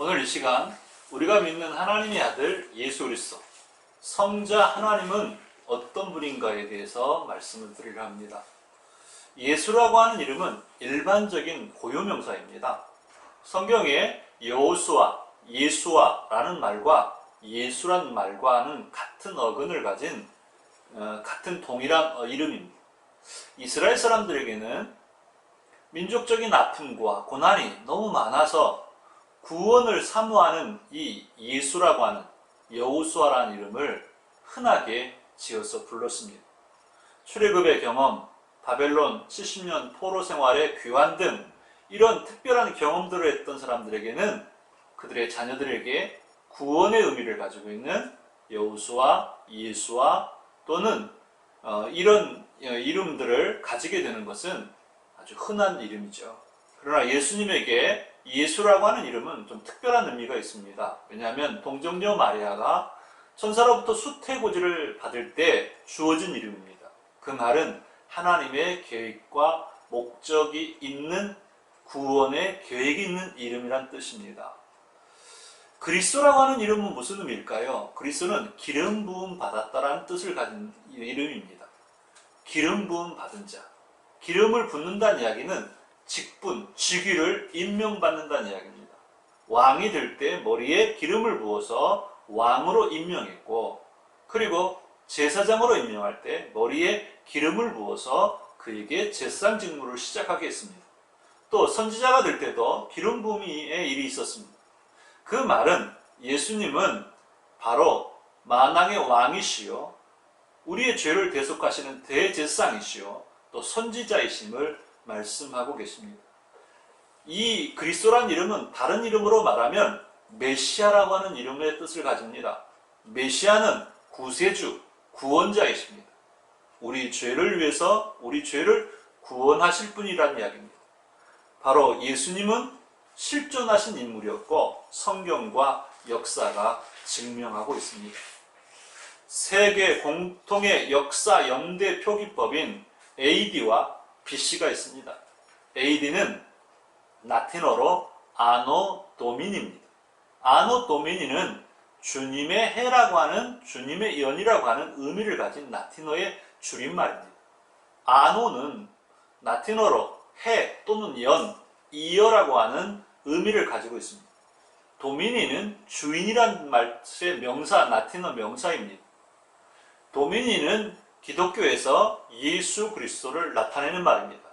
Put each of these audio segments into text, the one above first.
오늘 이 시간 우리가 믿는 하나님의 아들 예수 그리스도 성자 하나님은 어떤 분인가에 대해서 말씀을 드리려 합니다. 예수라고 하는 이름은 일반적인 고유명사입니다. 성경에 여호수아, 예수아라는 말과 예수란 말과는 같은 어근을 가진 같은 동일한 이름입니다. 이스라엘 사람들에게는 민족적인 아픔과 고난이 너무 많아서 구원을 사모하는 이 예수라고 하는 여호수아라는 이름을 흔하게 지어서 불렀습니다. 출애굽의 경험, 바벨론 70년 포로 생활의 귀환 등 이런 특별한 경험들을 했던 사람들에게는 그들의 자녀들에게 구원의 의미를 가지고 있는 여호수아, 예수아 또는 이런 이름들을 가지게 되는 것은 아주 흔한 이름이죠. 그러나 예수님에게 예수라고 하는 이름은 좀 특별한 의미가 있습니다. 왜냐하면 동정녀 마리아가 천사로부터 수태고지를 받을 때 주어진 이름입니다. 그 말은 하나님의 계획과 목적이 있는 구원의 계획이 있는 이름이란 뜻입니다. 그리스도라고 하는 이름은 무슨 의미일까요? 그리스도는 기름 부음 받았다라는 뜻을 가진 이름입니다. 기름 부음 받은 자. 기름을 붓는다는 이야기는 직분, 직위를 임명받는다는 이야기입니다. 왕이 될 때 머리에 기름을 부어서 왕으로 임명했고, 그리고 제사장으로 임명할 때 머리에 기름을 부어서 그에게 제사장 직무를 시작하게 했습니다. 또 선지자가 될 때도 기름 부음의 일이 있었습니다. 그 말은 예수님은 바로 만왕의 왕이시요, 우리의 죄를 대속하시는 대제사장이시요, 또 선지자이심을 말씀하고 계십니다. 이 그리스도란 이름은 다른 이름으로 말하면 메시아라고 하는 이름의 뜻을 가집니다. 메시아는 구세주, 구원자이십니다. 우리 죄를 위해서 우리 죄를 구원하실 분이라는 이야기입니다. 바로 예수님은 실존하신 인물이었고 성경과 역사가 증명하고 있습니다. 세계 공통의 역사 연대 표기법인 AD와 BC가 있습니다. AD는 라틴어로 아노 도미니입니다. 아노 도미니는 주님의 해라고 하는, 주님의 연이라고 하는 의미를 가진 라틴어의 줄임말입니다. 아노는 라틴어로 해 또는 연, 이어라고 하는 의미를 가지고 있습니다. 도미니는 주인이란 말의 명사, 라틴어 명사입니다. 도미니는 기독교에서 예수 그리스도를 나타내는 말입니다.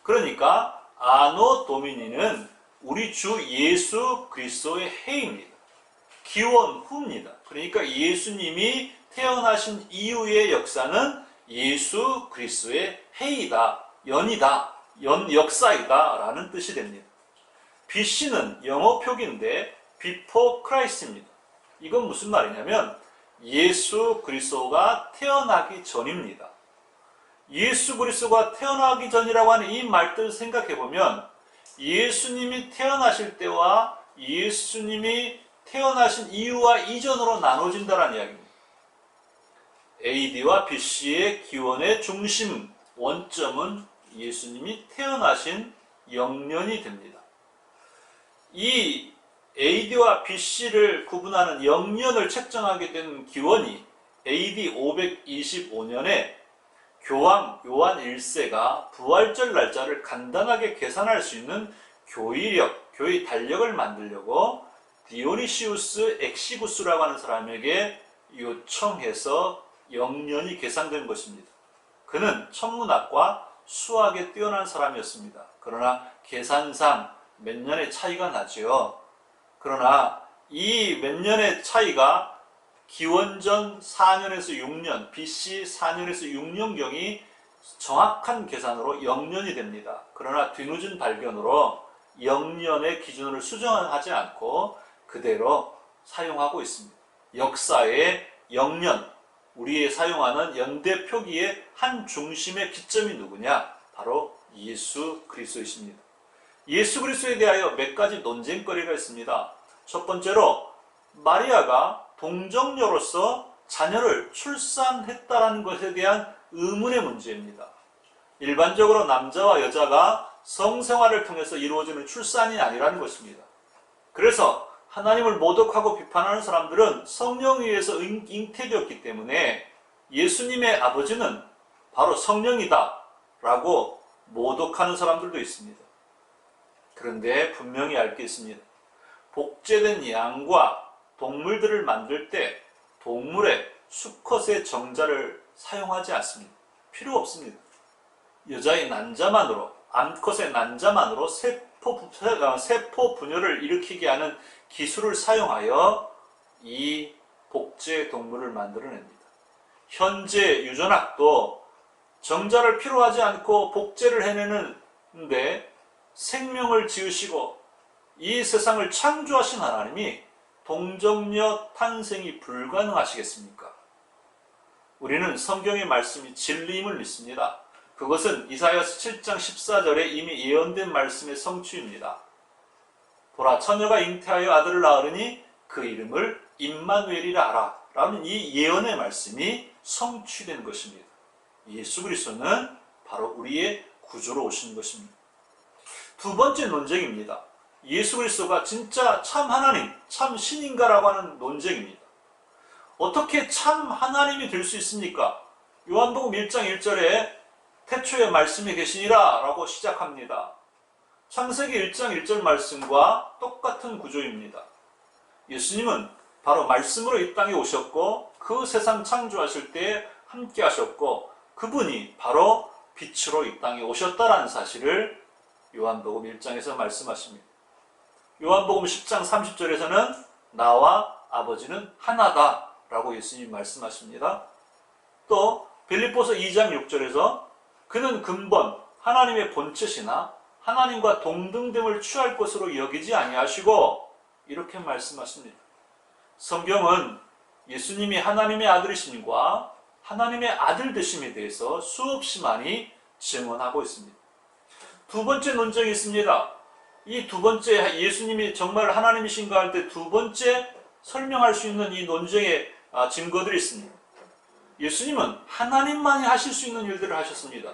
그러니까 아노 도미니는 우리 주 예수 그리스도의 해입니다. 기원 후입니다. 그러니까 예수님이 태어나신 이후의 역사는 예수 그리스도의 해이다, 연이다, 역사이다 라는 뜻이 됩니다. BC는 영어 표기인데 Before Christ입니다. 이건 무슨 말이냐면 예수 그리스도가 태어나기 전입니다. 예수 그리스도가 태어나기 전이라고 하는 이 말들을 생각해보면 예수님이 태어나실 때와 예수님이 태어나신 이후와 이전으로 나눠진다는 이야기입니다. AD와 BC의 기원의 중심, 원점은 예수님이 태어나신 영년이 됩니다. 이 AD와 BC를 구분하는 영년을 책정하게 된 기원이 AD 525년에 교황 요한 1세가 부활절 날짜를 간단하게 계산할 수 있는 교의 달력을 만들려고 디오니시우스 엑시구스라고 하는 사람에게 요청해서 영년이 계산된 것입니다. 그는 천문학과 수학에 뛰어난 사람이었습니다. 그러나 계산상 몇 년의 차이가 나죠. 그러나 이 몇 년의 차이가 기원전 4년에서 6년, BC 4년에서 6년경이 정확한 계산으로 영년이 됩니다. 그러나 뒤늦은 발견으로 영년의 기준을 수정하지 않고 그대로 사용하고 있습니다. 역사의 영년, 우리의 사용하는 연대 표기의 한 중심의 기점이 누구냐? 바로 예수 그리스도이십니다. 예수 그리스도에 대하여 몇 가지 논쟁거리가 있습니다. 첫 번째로 마리아가 동정녀로서 자녀를 출산했다는 것에 대한 의문의 문제입니다. 일반적으로 남자와 여자가 성생활을 통해서 이루어지는 출산이 아니라는 것입니다. 그래서 하나님을 모독하고 비판하는 사람들은 성령에 의해서 잉태되었기 때문에 예수님의 아버지는 바로 성령이다 라고 모독하는 사람들도 있습니다. 그런데 분명히 알 게 있습니다. 복제된 양과 동물들을 만들 때 동물의 수컷의 정자를 사용하지 않습니다. 필요 없습니다. 여자의 난자만으로, 암컷의 난자만으로 세포 분열을 일으키게 하는 기술을 사용하여 이 복제 동물을 만들어냅니다. 현재 유전학도 정자를 필요로 하지 않고 복제를 해내는데 생명을 지으시고 이 세상을 창조하신 하나님이 동정녀 탄생이 불가능하시겠습니까? 우리는 성경의 말씀이 진리임을 믿습니다. 그것은 이사야서 7장 14절에 이미 예언된 말씀의 성취입니다. 보라, 처녀가 잉태하여 아들을 낳으리니 그 이름을 임마누엘이라 하라 라는 이 예언의 말씀이 성취된 것입니다. 예수 그리스도는 바로 우리의 구주로 오신 것입니다. 두 번째 논쟁입니다. 예수 그리스도가 진짜 참 하나님, 참 신인가라고 하는 논쟁입니다. 어떻게 참 하나님이 될 수 있습니까? 요한복음 1장 1절에 태초에 말씀이 계시니라 라고 시작합니다. 창세기 1장 1절 말씀과 똑같은 구조입니다. 예수님은 바로 말씀으로 이 땅에 오셨고 그 세상 창조하실 때 함께 하셨고 그분이 바로 빛으로 이 땅에 오셨다라는 사실을 요한복음 1장에서 말씀하십니다. 요한복음 10장 30절에서는 나와 아버지는 하나다 라고 예수님이 말씀하십니다. 또 빌립보서 2장 6절에서 그는 근본 하나님의 본체시나 하나님과 동등됨을 취할 것으로 여기지 아니하시고 이렇게 말씀하십니다. 성경은 예수님이 하나님의 아들이심과 하나님의 아들 되심에 대해서 수없이 많이 증언하고 있습니다. 두 번째 논쟁이 있습니다. 이 두 번째 예수님이 정말 하나님이신가 할 때 두 번째 설명할 수 있는 이 논쟁의 증거들이 있습니다. 예수님은 하나님만이 하실 수 있는 일들을 하셨습니다.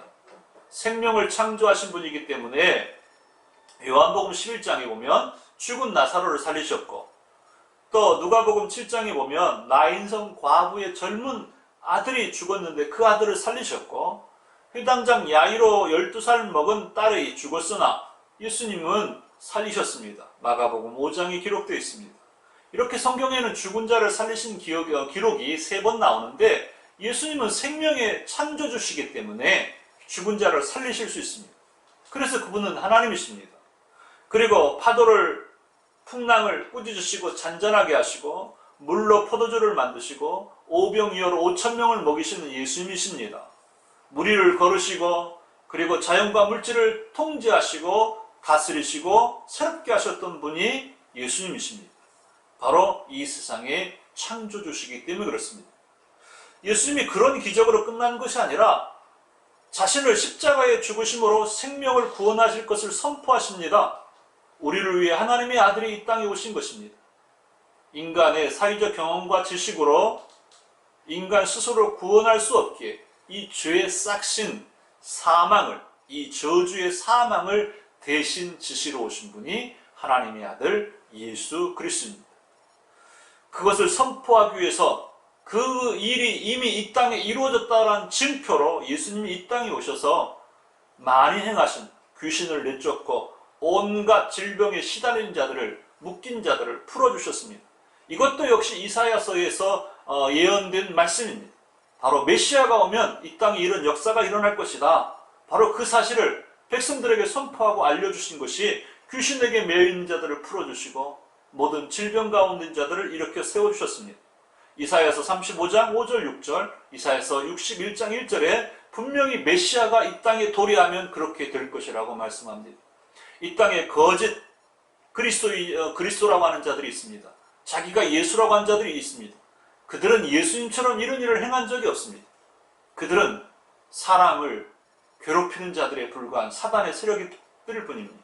생명을 창조하신 분이기 때문에 요한복음 11장에 보면 죽은 나사로를 살리셨고 또 누가복음 7장에 보면 나인성 과부의 젊은 아들이 죽었는데 그 아들을 살리셨고 회당장 야이로 12살 먹은 딸이 죽었으나 예수님은 살리셨습니다. 마가복음 5장에 기록되어 있습니다. 이렇게 성경에는 죽은 자를 살리신 기록이 3번 나오는데 예수님은 생명의 창조주시기 때문에 죽은 자를 살리실 수 있습니다. 그래서 그분은 하나님이십니다. 그리고 파도를 풍랑을 꾸짖으시고 잔잔하게 하시고 물로 포도주를 만드시고 오병이어로 5,000명을 먹이시는 예수님이십니다. 무리를 걸으시고 그리고 자연과 물질을 통제하시고 다스리시고 새롭게 하셨던 분이 예수님이십니다. 바로 이 세상의 창조주시기 때문에 그렇습니다. 예수님이 그런 기적으로 끝난 것이 아니라 자신을 십자가에 죽으심으로 생명을 구원하실 것을 선포하십니다. 우리를 위해 하나님의 아들이 이 땅에 오신 것입니다. 인간의 사회적 경험과 지식으로 인간 스스로 구원할 수 없기에 이 죄의 싹신 사망을, 이 저주의 사망을 대신 지시러 오신 분이 하나님의 아들 예수 그리스도입니다. 그것을 선포하기 위해서 그 일이 이미 이 땅에 이루어졌다는 증표로 예수님이 이 땅에 오셔서 많이 행하신 귀신을 내쫓고 온갖 질병에 시달린 자들을, 묶인 자들을 풀어주셨습니다. 이것도 역시 이사야서에서 예언된 말씀입니다. 바로 메시아가 오면 이 땅에 이런 역사가 일어날 것이다. 바로 그 사실을 백성들에게 선포하고 알려주신 것이 귀신에게 매여있는 자들을 풀어주시고 모든 질병 가운데 있는 자들을 일으켜 세워주셨습니다. 이사야서 35장 5절 6절, 이사야서 61장 1절에 분명히 메시아가 이 땅에 도래하면 그렇게 될 것이라고 말씀합니다. 이 땅에 거짓 그리스도라고 하는 자들이 있습니다. 자기가 예수라고 하는 자들이 있습니다. 그들은 예수님처럼 이런 일을 행한 적이 없습니다. 그들은 사람을 괴롭히는 자들에 불과한 사단의 세력일 뿐입니다.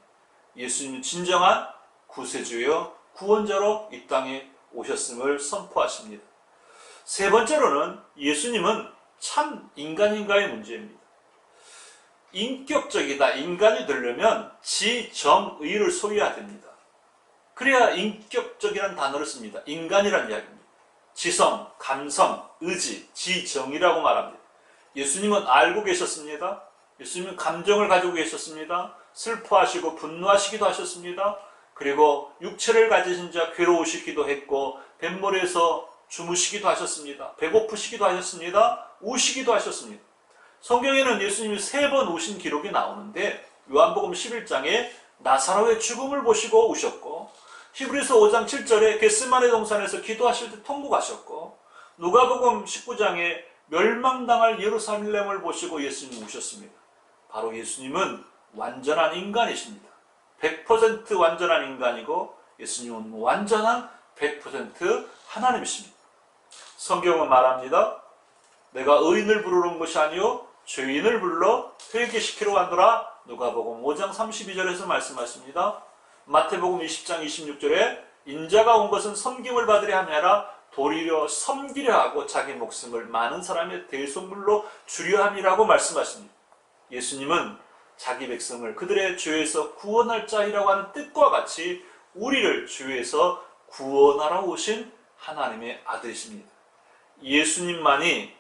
예수님은 진정한 구세주여 구원자로 이 땅에 오셨음을 선포하십니다. 세 번째로는 예수님은 참 인간인가의 문제입니다. 인격적이다, 인간이 되려면 지정의를 소유해야 됩니다. 그래야 인격적이라는 단어를 씁니다. 인간이라는 이야기입니다. 지성, 감성, 의지, 지정이라고 말합니다. 예수님은 알고 계셨습니다. 예수님은 감정을 가지고 계셨습니다. 슬퍼하시고 분노하시기도 하셨습니다. 그리고 육체를 가지신 자 괴로우시기도 했고 뱃머리에서 주무시기도 하셨습니다. 배고프시기도 하셨습니다. 우시기도 하셨습니다. 성경에는 예수님이 3번 우신 기록이 나오는데 요한복음 11장에 나사로의 죽음을 보시고 우셨고 히브리서 5장 7절에 겟세마네 동산에서 기도하실 때 통곡하셨고 누가복음 19장에 멸망당할 예루살렘을 보시고 예수님이 우셨습니다. 바로 예수님은 완전한 인간이십니다. 100% 완전한 인간이고 예수님은 완전한 100% 하나님이십니다. 성경은 말합니다. 내가 의인을 부르러 온 것이 아니요 죄인을 불러 회개시키러 왔노라. 누가복음 5장 32절에서 말씀하십니다. 마태복음 20장 26절에 인자가 온 것은 섬김을 받으려 함이 아니라 도리어 섬기려 하고 자기 목숨을 많은 사람의 대속물로 주려 함이라고 말씀하십니다. 예수님은 자기 백성을 그들의 죄에서 구원할 자이라고 하는 뜻과 같이 우리를 죄에서 구원하러 오신 하나님의 아들이십니다. 예수님만이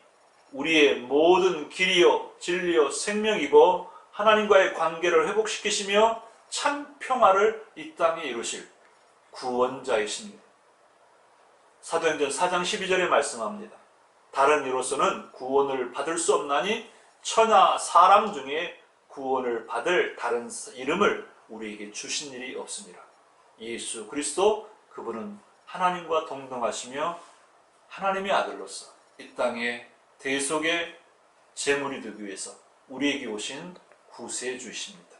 우리의 모든 길이요 진리요 생명이고 하나님과의 관계를 회복시키시며 참 평화를 이 땅에 이루실 구원자이십니다. 사도행전 4장 12절에 말씀합니다. 다른 이로서는 구원을 받을 수 없나니 천하 사람 중에 구원을 받을 다른 이름을 우리에게 주신 일이 없습니다. 예수 그리스도 그분은 하나님과 동등하시며 하나님의 아들로서 이 땅에 대속의 제물이 되기 위해서 우리에게 오신 구세주이십니다.